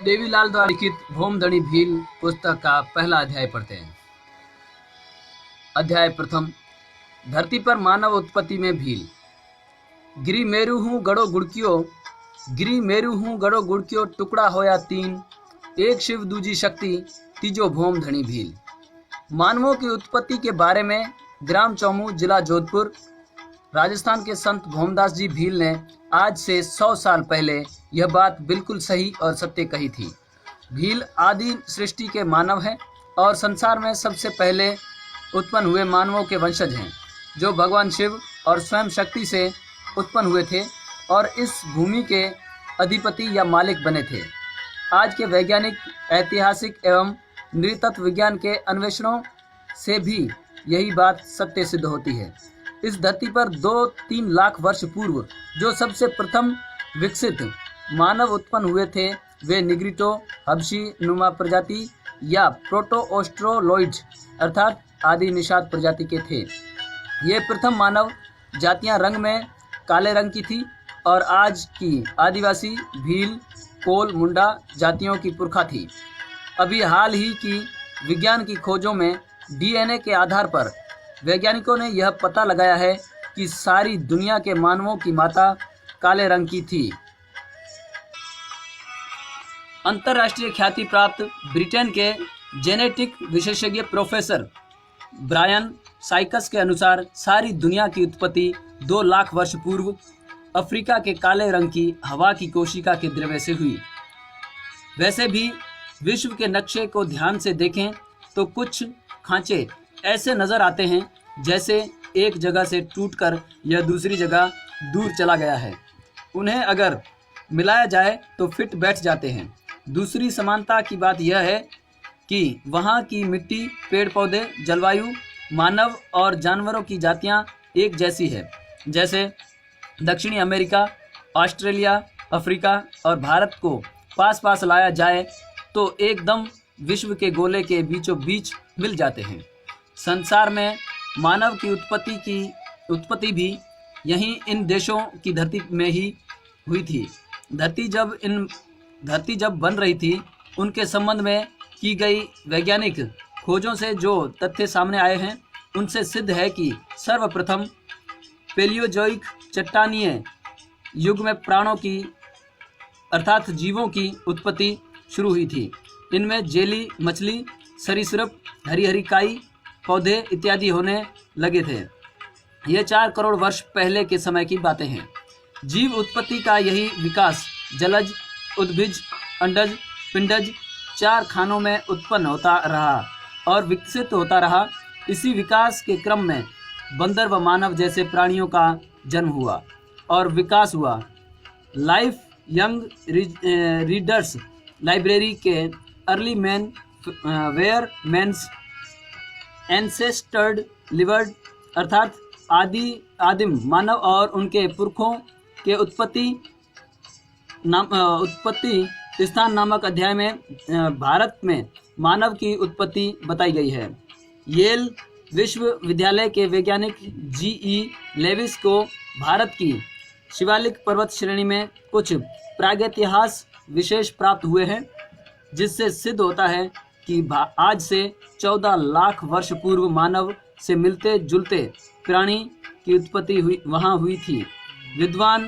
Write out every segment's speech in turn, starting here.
देवीलाल द्वारा लिखित भौमधनी भील पुस्तक का पहला अध्याय पढ़ते हैं। अध्याय प्रथम। धरती पर मानव उत्पत्ति में भील। गिरी मेरू हूँ गड़ो गुड़कियो टुकड़ा होया तीन, एक शिव दूजी शक्ति तीजो भौमधनी भील। मानवों की उत्पत्ति के बारे में ग्राम चौमू, जिला जोधपुर, राजस्थान के संत भौमदास जी भील ने आज से 100 साल पहले यह बात बिल्कुल सही और सत्य कही थी। भील आदि सृष्टि के मानव हैं और संसार में सबसे पहले उत्पन्न हुए मानवों के वंशज हैं, जो भगवान शिव और स्वयं शक्ति से उत्पन्न हुए थे और इस भूमि के अधिपति या मालिक बने थे। आज के वैज्ञानिक, ऐतिहासिक एवं नृतत्व विज्ञान के अन्वेषणों से भी यही बात सत्य सिद्ध होती है। इस धरती पर 2-3 लाख वर्ष पूर्व जो सबसे प्रथम विकसित मानव उत्पन्न हुए थे, वे निग्रिटो, हबशी नुमा प्रजाति या प्रोटोऑस्ट्रोलॉइड्स अर्थात आदि निषाद प्रजाति के थे। ये प्रथम मानव जातियां रंग में काले रंग की थी और आज की आदिवासी भील, कोल, मुंडा जातियों की पुरखा थी। अभी हाल ही की विज्ञान की खोजों में डीएनए के आधार पर वैज्ञानिकों ने यह पता लगाया है कि सारी दुनिया के मानवों की माता काले रंग की थी। अंतर्राष्ट्रीय ख्याति प्राप्त ब्रिटेन के जेनेटिक विशेषज्ञ प्रोफेसर ब्रायन साइकस के अनुसार सारी दुनिया की उत्पत्ति 2 लाख वर्ष पूर्व अफ्रीका के काले रंग की हवा की कोशिका के द्रव्य से हुई। वैसे भी विश्व के नक्शे को ध्यान से देखें तो कुछ खांचे ऐसे नजर आते हैं जैसे एक जगह से टूटकर यह दूसरी जगह दूर चला गया है। उन्हें अगर मिलाया जाए तो फिट बैठ जाते हैं। दूसरी समानता की बात यह है कि वहाँ की मिट्टी, पेड़ पौधे, जलवायु, मानव और जानवरों की जातियाँ एक जैसी है। जैसे दक्षिणी अमेरिका, ऑस्ट्रेलिया, अफ्रीका और भारत को पास पास लाया जाए तो एकदम विश्व के गोले के बीचों बीच मिल जाते हैं। संसार में मानव की उत्पत्ति भी यहीं इन देशों की धरती में ही हुई थी। धरती जब बन रही थी, उनके संबंध में की गई वैज्ञानिक खोजों से जो तथ्य सामने आए हैं, उनसे सिद्ध है कि सर्वप्रथम पेलियोजोइक चट्टानीय युग में प्राणों की अर्थात जीवों की उत्पत्ति शुरू हुई थी। इनमें जेली, मछली, सरीसृप, हरी हरी काई, पौधे इत्यादि होने लगे थे। ये 4 करोड़ वर्ष पहले के समय की बातें हैं। जीव उत्पत्ति का यही विकास जलज, उद्भिज, अंडज, पिंडज 4 खानों में उत्पन्न होता रहा और विकसित होता रहा। इसी विकास के क्रम में बंदर व मानव जैसे प्राणियों का जन्म हुआ और विकास हुआ। लाइफ यंग रीडर्स लाइब्रेरी के अर्ली मैन वेयर मैंस एंसेस्टर्ड लिवर्ड अर्थात आदिम मानव और उनके पुरखों के उत्पत्ति स्थान नामक अध्याय में भारत में मानव की उत्पत्ति बताई गई है। येल विश्वविद्यालय के वैज्ञानिक जी.ई. लेविस को भारत की शिवालिक पर्वत श्रेणी में कुछ प्रागैतिहास विशेष प्राप्त हुए हैं, जिससे सिद्ध होता है कि आज से 14 लाख वर्ष पूर्व मानव से मिलते जुलते प्राणी की उत्पत्ति वहाँ हुई थी। विद्वान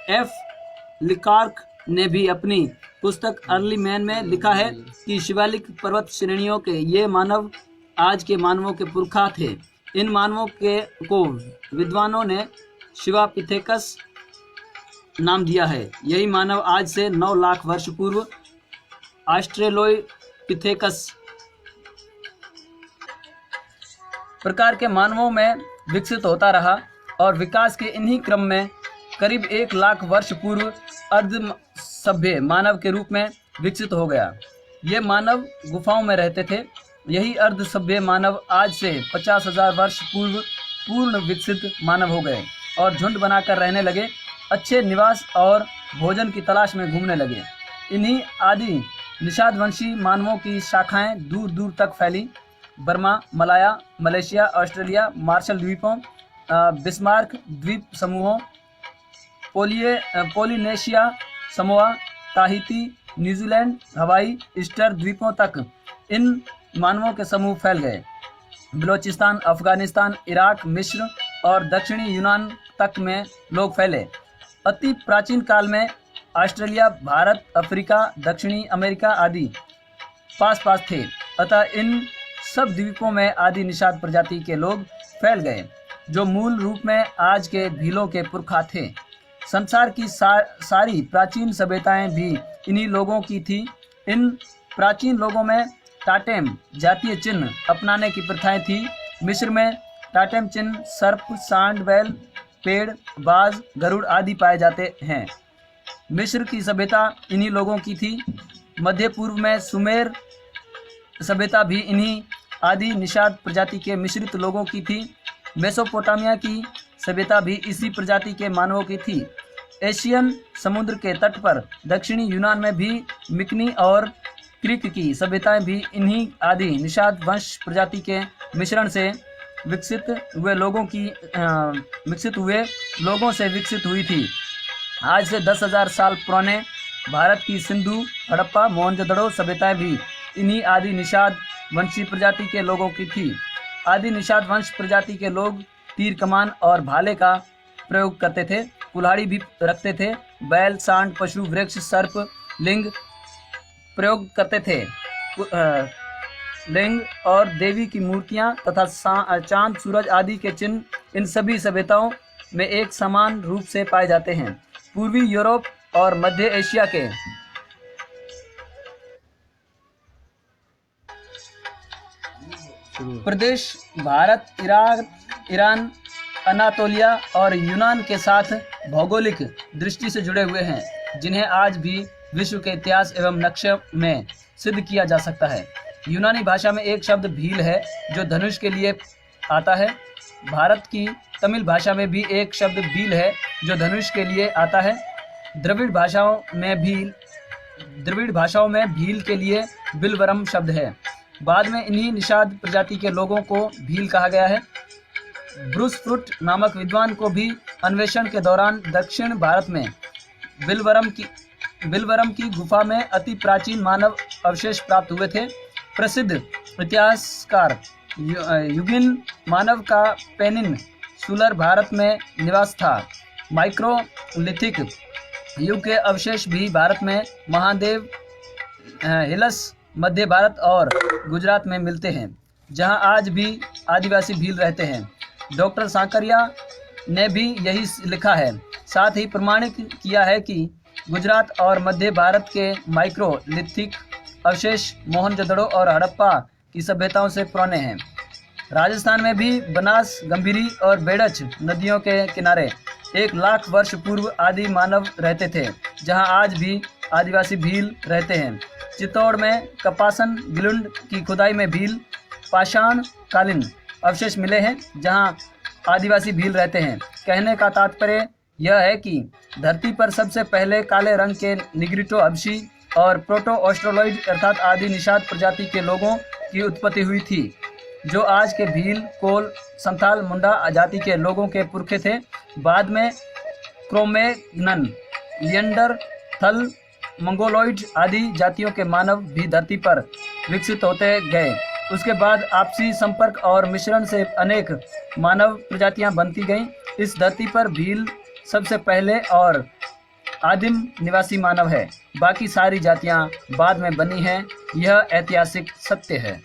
एफ. लिकार्क ने भी अपनी पुस्तक अर्ली मैन में लिखा है कि शिवालिक पर्वत श्रेणियों के ये मानव आज के मानवों के पुरखा थे। इन मानवों को विद्वानों ने शिवापिथेकस नाम दिया है। यही मानव आज से 9 लाख वर्ष पूर्व ऑस्ट्रेलोपिथेकस प्रकार के मानवों में विकसित होता रहा और विकास के इन्हीं क्रम में करीब 1 लाख वर्ष पूर्व अर्ध सभ्य मानव के रूप में विकसित हो गया। ये मानव गुफाओं में रहते थे। यही अर्ध सभ्य मानव आज से 50,000 वर्ष पूर्व पूर्ण विकसित मानव हो गए और झुंड बनाकर रहने लगे। अच्छे निवास और भोजन की तलाश में घूमने लगे। इन्हीं आदि निषादवंशी मानवों की शाखाएं दूर दूर तक फैली। Burma, Malaya, Malaysia, Australia, Marshall द्वीपों, बिस्मार्क द्वीप समूहों, Polynesia, Samoa, Tahiti, New Zealand, Hawaii, Easter द्वीपों तक इन मानवों के समूह फैल गए। बलोचिस्तान, अफगानिस्तान, इराक, मिस्र और दक्षिणी यूनान तक में लोग फैले। अति प्राचीन काल में ऑस्ट्रेलिया, भारत, अफ्रीका, दक्षिणी अमेरिका आदि पास पास थे, अतः इन सब द्वीपों में आदि निषाद प्रजाति के लोग फैल गए, जो मूल रूप में आज के भीलों के पुरखा थे। संसार की सारी प्राचीन सभ्यताएं भी इन्हीं लोगों की थी। इन प्राचीन लोगों में टाटेम जातीय चिन्ह अपनाने की प्रथाएं थी। मिस्र में टाटेम चिन्ह सर्प, सांड, बैल, पेड़, बाज, गरुड़ आदि पाए जाते हैं। मिस्र की सभ्यता इन्हीं लोगों की थी। मध्य पूर्व में सुमेर सभ्यता भी इन्हीं आदि निषाद प्रजाति के मिश्रित लोगों की थी। मेसोपोटामिया की सभ्यता भी इसी प्रजाति के मानवों की थी। एशियन समुद्र के तट पर दक्षिणी यूनान में भी मिकनी और क्रीक की सभ्यताएं भी इन्हीं आदि निषाद वंश प्रजाति के मिश्रण से विकसित हुए लोगों से विकसित हुई थी। आज से 10,000 साल पुराने भारत की सिंधु, हड़प्पा, मोहनजोदड़ो सभ्यताएं भी इन्हीं आदि निषाद वंशी प्रजाति के लोगों की थी। आदि निषाद वंश प्रजाति के लोग तीर, कमान और भाले का प्रयोग करते थे, कुल्हाड़ी भी रखते थे, बैल, सांड, पशु, वृक्ष, सर्प, लिंग प्रयोग करते थे। लिंग और देवी की मूर्तियां तथा चांद, सूरज आदि के चिन्ह इन सभी सभ्यताओं में एक समान रूप से पाए जाते हैं। पूर्वी यूरोप और मध्य एशिया के प्रदेश भारत, इराक, ईरान, अनातोलिया और यूनान के साथ भौगोलिक दृष्टि से जुड़े हुए हैं, जिन्हें आज भी विश्व के इतिहास एवं नक्शे में सिद्ध किया जा सकता है। यूनानी भाषा में एक शब्द भील है जो धनुष के लिए आता है। भारत की तमिल भाषा में भी एक शब्द बील है जो धनुष के लिए आता है। द्रविड़ भाषाओं में भील के लिए बिलवरम शब्द है। बाद में इन्हीं निषाद प्रजाति के लोगों को भील कहा गया है। ब्रूस फ्रूट नामक विद्वान को भी अन्वेषण के दौरान दक्षिण भारत में बिलवरम की गुफा में अति प्राचीन मानव अवशेष प्राप्त हुए थे। प्रसिद्ध इतिहासकार युगिन मानव का पेनिनसुलर भारत में निवास था। माइक्रोलिथिक युग के अवशेष भी भारत में महादेव हिल्स, मध्य भारत और गुजरात में मिलते हैं, जहां आज भी आदिवासी भील रहते हैं। डॉक्टर सांकरिया ने भी यही लिखा है। साथ ही प्रमाणित किया है कि गुजरात और मध्य भारत के माइक्रोलिथिक अवशेष मोहनजोदड़ो और हड़प्पा की सभ्यताओं से पुराने हैं। राजस्थान में भी बनास, गंभीरी और बेड़च नदियों के किनारे 1 लाख वर्ष पूर्व आदि मानव रहते थे, जहां आज भी आदिवासी भील रहते हैं। चित्तौड़ में कपासन गिलुंड की खुदाई में भील पाषाण कालीन अवशेष मिले हैं, जहां आदिवासी भील रहते हैं। कहने का तात्पर्य यह है कि धरती पर सबसे पहले काले रंग के निग्रिटो हबशी और प्रोटो ऑस्ट्रोलॉइड अर्थात आदि निषाद प्रजाति के लोगों की उत्पत्ति हुई थी, जो आज के भील, कोल, संथाल, मुंडा जाति के लोगों के पुरखे थे। बाद में क्रोमैग्नन, लिएंडरथल, मंगोलॉइड आदि जातियों के मानव भी धरती पर विकसित होते गए। उसके बाद आपसी संपर्क और मिश्रण से अनेक मानव प्रजातियां बनती गईं। इस धरती पर भील सबसे पहले और आदिम निवासी मानव है। बाकी सारी जातियां बाद में बनी हैं। यह ऐतिहासिक सत्य है।